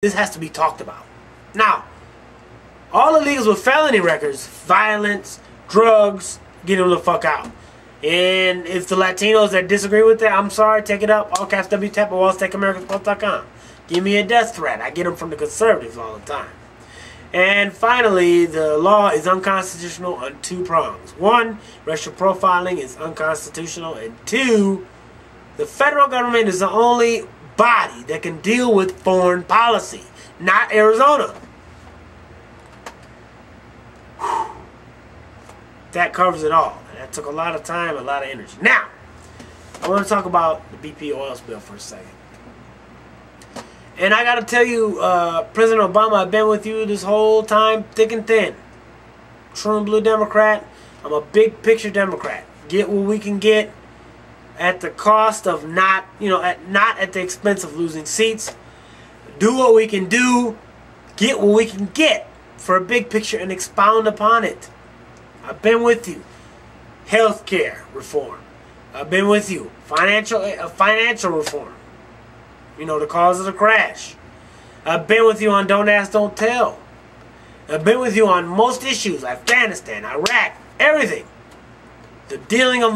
This has to be talked about. Now, all illegals with felony records, violence, drugs, get them the fuck out. And if the Latinos that disagree with that, I'm sorry, take it up. All caps WTAP or WaltTakeAmerica's.com. Give me a death threat. I get them from the conservatives all the time. And finally, the law is unconstitutional on 2 prongs. 1, racial profiling is unconstitutional. And 2, the federal government is the only body that can deal with foreign policy, not Arizona. Whew. That covers it all. That took a lot of time, a lot of energy. Now, I want to talk about the BP oil spill for a second. And I got to tell you, President Obama, I've been with you this whole time, thick and thin. True and blue Democrat. I'm a big picture Democrat. Get what we can get at the cost of not at the expense of losing seats. Do what we can do. Get what we can get for a big picture and expound upon it. I've been with you. Healthcare reform. I've been with you. Financial reform. You know, the cause of the crash. I've been with you on Don't Ask, Don't Tell. I've been with you on most issues. Afghanistan, Iraq, everything. The dealing of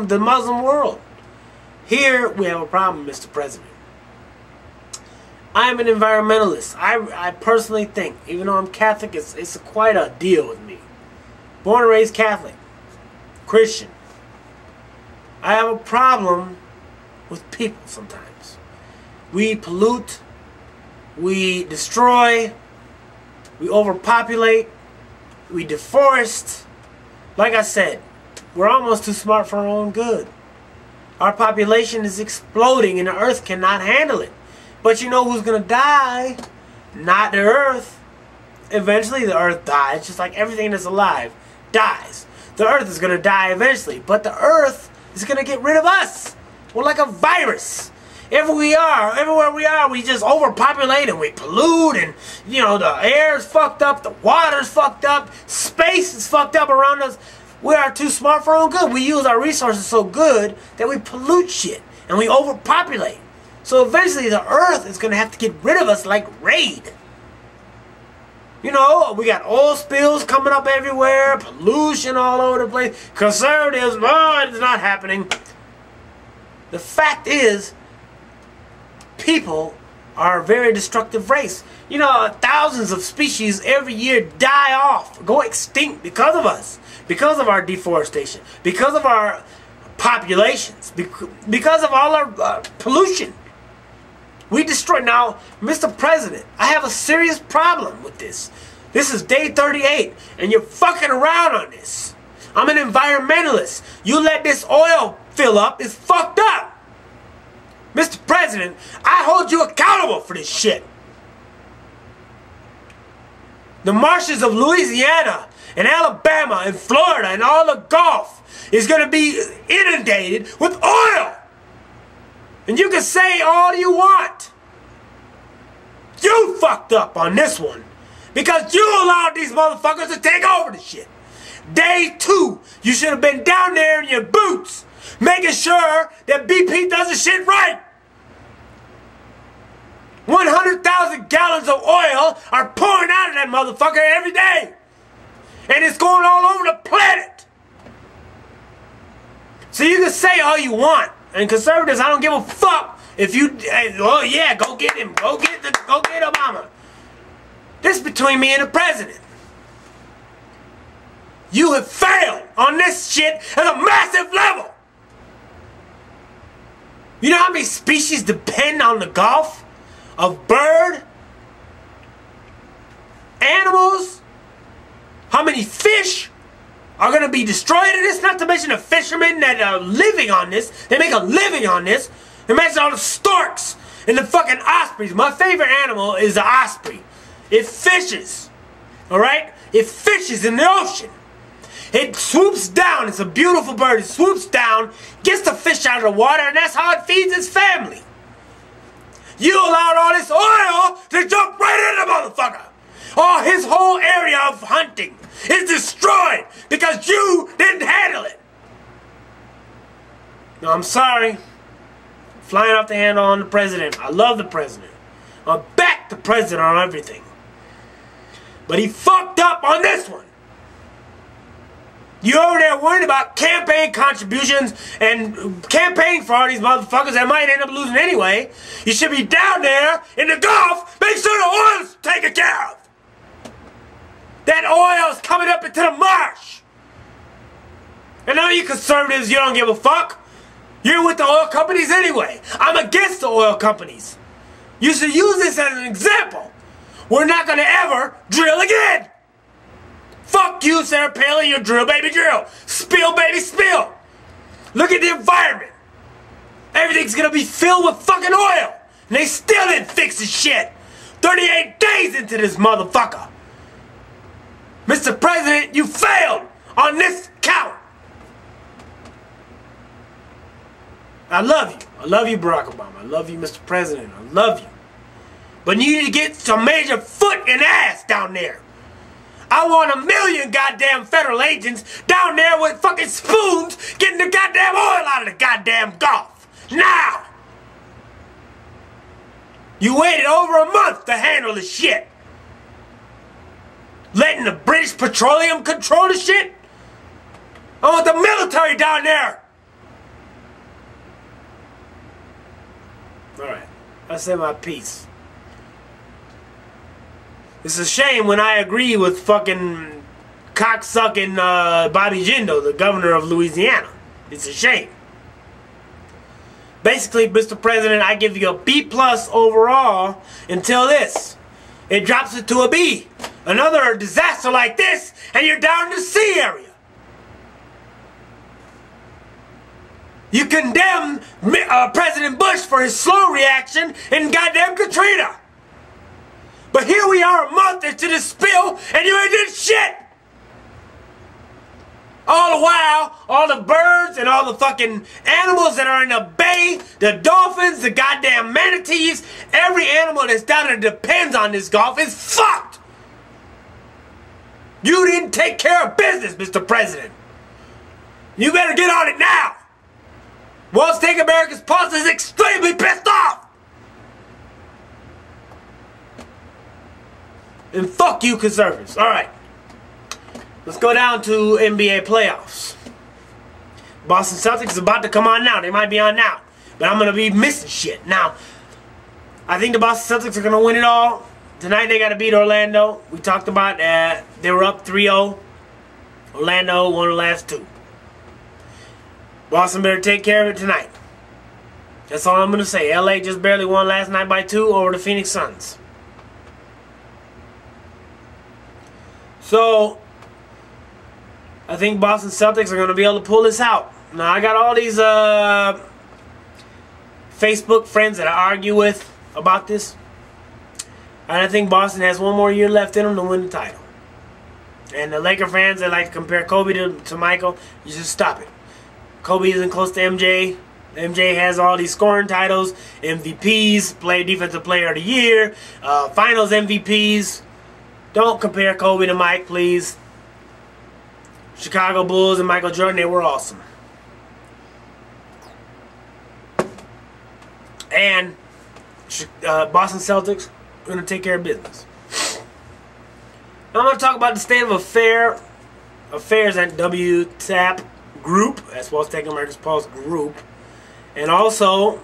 the Muslim world. Here we have a problem, Mr. President. I am an environmentalist. I personally think, even though I'm Catholic, it's quite a deal with me. Born and raised Catholic. Christian. I have a problem with people sometimes. We pollute. We destroy. We overpopulate. We deforest. Like I said, we're almost too smart for our own good. Our population is exploding and the earth cannot handle it. But you know who's going to die? Not the earth. Eventually the earth dies, just like everything that's alive dies. The earth is going to die eventually, but the earth is going to get rid of us. We're like a virus. Everywhere we are, we just overpopulate and we pollute, and you know, the air is fucked up, the water's fucked up, space is fucked up around us. We are too smart for our own good. We use our resources so good that we pollute shit and we overpopulate. So eventually the earth is going to have to get rid of us like raid. You know, we got oil spills coming up everywhere, pollution all over the place. Conservatives, oh, it's not happening. The fact is, people are a very destructive race. You know, thousands of species every year die off, go extinct because of us, because of our deforestation, because of our populations, because of all our pollution. We destroy. Now, Mr. President, I have a serious problem with this. This is day 38, and you're fucking around on this. I'm an environmentalist. You let this oil fill up, it's fucked up. Mr. President, I hold you accountable for this shit. The marshes of Louisiana and Alabama and Florida and all the Gulf is going to be inundated with oil. And you can say all you want. You fucked up on this one. Because you allowed these motherfuckers to take over the shit. Day 2, you should have been down there in your boots, making sure that BP does the shit right. 100,000 gallons of oil are pouring out of that motherfucker every day. And it's going all over the planet. So you can say all you want. And conservatives, I don't give a fuck if you, oh yeah, go get him. Go get Obama. This is between me and the president. You have failed on this shit at a massive level. You know how many species depend on the Gulf? Of bird, animals, how many fish are going to be destroyed in this? Not to mention the fishermen that are living on this. They make a living on this. Imagine all the storks and the fucking ospreys. My favorite animal is the osprey. It fishes, alright? It fishes in the ocean. It swoops down. It's a beautiful bird. It swoops down, gets the fish out of the water, and that's how it feeds its family. You allowed all this oil to jump right in the motherfucker. Oh, his whole area of hunting is destroyed because you didn't handle it. No, I'm sorry. Flying off the handle on the president. I love the president. I'm back respect the president on everything. But he fucked up on this one. You over there worried about campaign contributions and campaigning for all these motherfuckers that might end up losing anyway. You should be down there in the Gulf, make sure the oil's taken care of. That oil's coming up into the marsh. And now you conservatives, you don't give a fuck. You're with the oil companies anyway. I'm against the oil companies. You should use this as an example. We're not going to ever drill again. Fuck you, Sarah Palin, you drill, baby, drill. Spill, baby, spill. Look at the environment. Everything's going to be filled with fucking oil. And they still didn't fix the shit. 38 days into this motherfucker. Mr. President, you failed on this count. I love you. I love you, Barack Obama. I love you, Mr. President. I love you. But you need to get some major foot and ass down there. I want 1 million goddamn federal agents down there with fucking spoons getting the goddamn oil out of the goddamn Gulf. Now! You waited over a month to handle the shit. Letting the British Petroleum control the shit? I want the military down there. Alright, I said my piece. It's a shame when I agree with fucking cocksucking Bobby Jindal, the governor of Louisiana. It's a shame. Basically, Mr. President, I give you a B+ overall until this. It drops it to a B. Another disaster like this, and you're down in the C area. You condemn President Bush for his slow reaction in goddamn Katrina. But here we are a month into this spill, and you ain't did shit. All the while, all the birds and all the fucking animals that are in the bay, the dolphins, the goddamn manatees, every animal that's down there depends on this Gulf is fucked. You didn't take care of business, Mr. President. You better get on it now. Walt's Take America's Pulse is extremely pissed off. And fuck you, conservatives. Alright. Let's go down to NBA playoffs. Boston Celtics is about to come on now. They might be on now. But I'm going to be missing shit. Now, I think the Boston Celtics are going to win it all. Tonight they got to beat Orlando. We talked about they were up 3-0. Orlando won the last 2. Boston better take care of it tonight. That's all I'm going to say. LA just barely won last night by 2 over the Phoenix Suns. So, I think Boston Celtics are going to be able to pull this out. Now, I got all these Facebook friends that I argue with about this. And I think Boston has one more year left in them to win the title. And the Laker fans that like to compare Kobe to Michael, you just stop it. Kobe isn't close to MJ. MJ has all these scoring titles, MVPs, Defensive Player of the Year, Finals MVPs. Don't compare Kobe to Mike, please. Chicago Bulls and Michael Jordan, they were awesome. And Boston Celtics are going to take care of business. Now I'm going to talk about the state of affairs at WTAP group. That's Walt Take America's Pulse group. And also,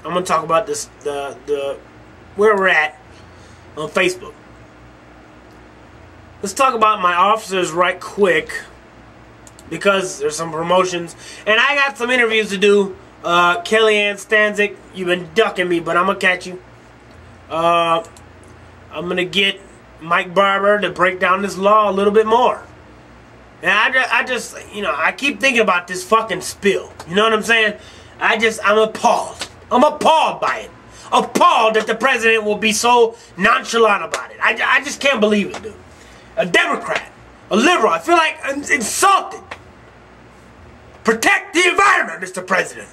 I'm going to talk about this where we're at on Facebook. Let's talk about my officers right quick, because there's some promotions and I got some interviews to do. Kellyanne Stanzik, you've been ducking me, but I'm gonna catch you. I'm gonna get Mike Barber to break down this law a little bit more. And I just, you know, I keep thinking about this fucking spill. You know what I'm saying? I'm appalled. I'm appalled by it. Appalled that the president will be so nonchalant about it. I just can't believe it, dude. A Democrat, a liberal, I feel like I'm insulted. Protect the environment, Mr. President.